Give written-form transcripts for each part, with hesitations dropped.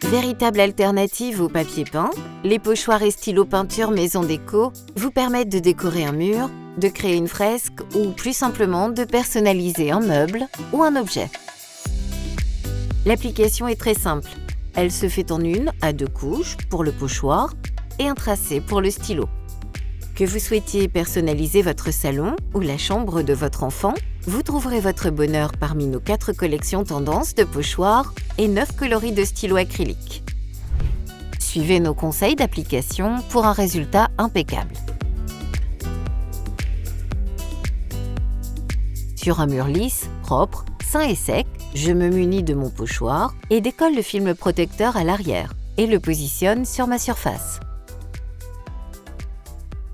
Véritable alternative au papier peint, les pochoirs et stylos peinture maison déco vous permettent de décorer un mur, de créer une fresque ou plus simplement de personnaliser un meuble ou un objet. L'application est très simple. Elle se fait en 1 à 2 couches pour le pochoir et un tracé pour le stylo. Que vous souhaitiez personnaliser votre salon ou la chambre de votre enfant, vous trouverez votre bonheur parmi nos 4 collections tendances de pochoirs et 9 coloris de stylos acryliques. Suivez nos conseils d'application pour un résultat impeccable. Sur un mur lisse, propre, sain et sec, je me munis de mon pochoir et décolle le film protecteur à l'arrière et le positionne sur ma surface.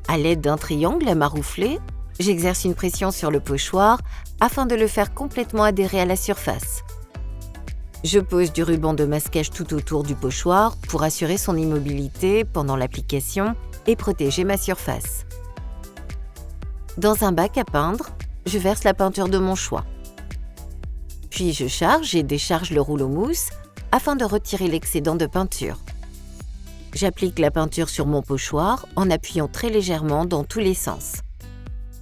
À l'aide d'un triangle à maroufler, j'exerce une pression sur le pochoir afin de le faire complètement adhérer à la surface. Je pose du ruban de masquage tout autour du pochoir pour assurer son immobilité pendant l'application et protéger ma surface. Dans un bac à peindre, je verse la peinture de mon choix. Puis je charge et décharge le rouleau mousse afin de retirer l'excédent de peinture. J'applique la peinture sur mon pochoir en appuyant très légèrement dans tous les sens.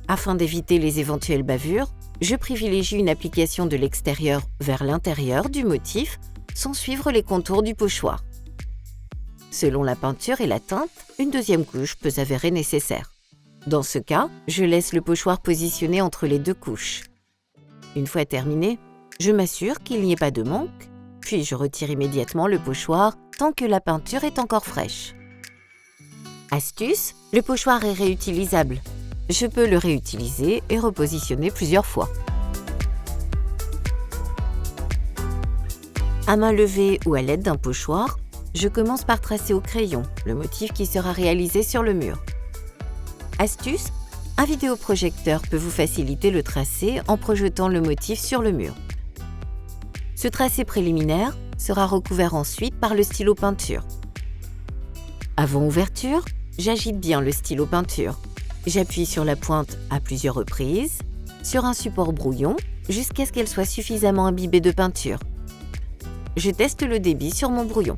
Afin d'éviter les éventuelles bavures, je privilégie une application de l'extérieur vers l'intérieur du motif sans suivre les contours du pochoir. Selon la peinture et la teinte, une deuxième couche peut s'avérer nécessaire. Dans ce cas, je laisse le pochoir positionné entre les 2 couches. Une fois terminé, je m'assure qu'il n'y ait pas de manque, puis je retire immédiatement le pochoir tant que la peinture est encore fraîche. Astuce, le pochoir est réutilisable. Je peux le réutiliser et repositionner plusieurs fois. À main levée ou à l'aide d'un pochoir, je commence par tracer au crayon le motif qui sera réalisé sur le mur. Astuce, un vidéoprojecteur peut vous faciliter le tracé en projetant le motif sur le mur. Ce tracé préliminaire sera recouvert ensuite par le stylo peinture. Avant ouverture, j'agite bien le stylo peinture. J'appuie sur la pointe à plusieurs reprises, sur un support brouillon, jusqu'à ce qu'elle soit suffisamment imbibée de peinture. Je teste le débit sur mon brouillon.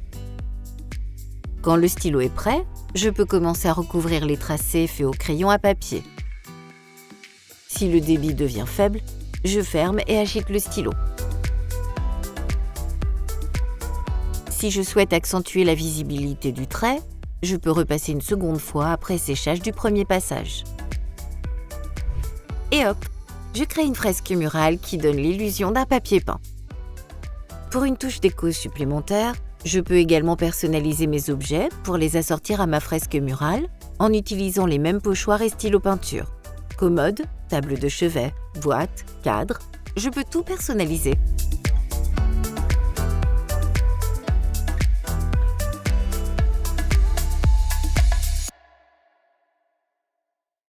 Quand le stylo est prêt, je peux commencer à recouvrir les tracés faits au crayon à papier. Si le débit devient faible, je ferme et agite le stylo. Si je souhaite accentuer la visibilité du trait, je peux repasser une seconde fois après séchage du premier passage. Et hop, je crée une fresque murale qui donne l'illusion d'un papier peint. Pour une touche déco supplémentaire, je peux également personnaliser mes objets pour les assortir à ma fresque murale en utilisant les mêmes pochoirs et stylos peinture. Commode, table de chevet, boîte, cadre, je peux tout personnaliser.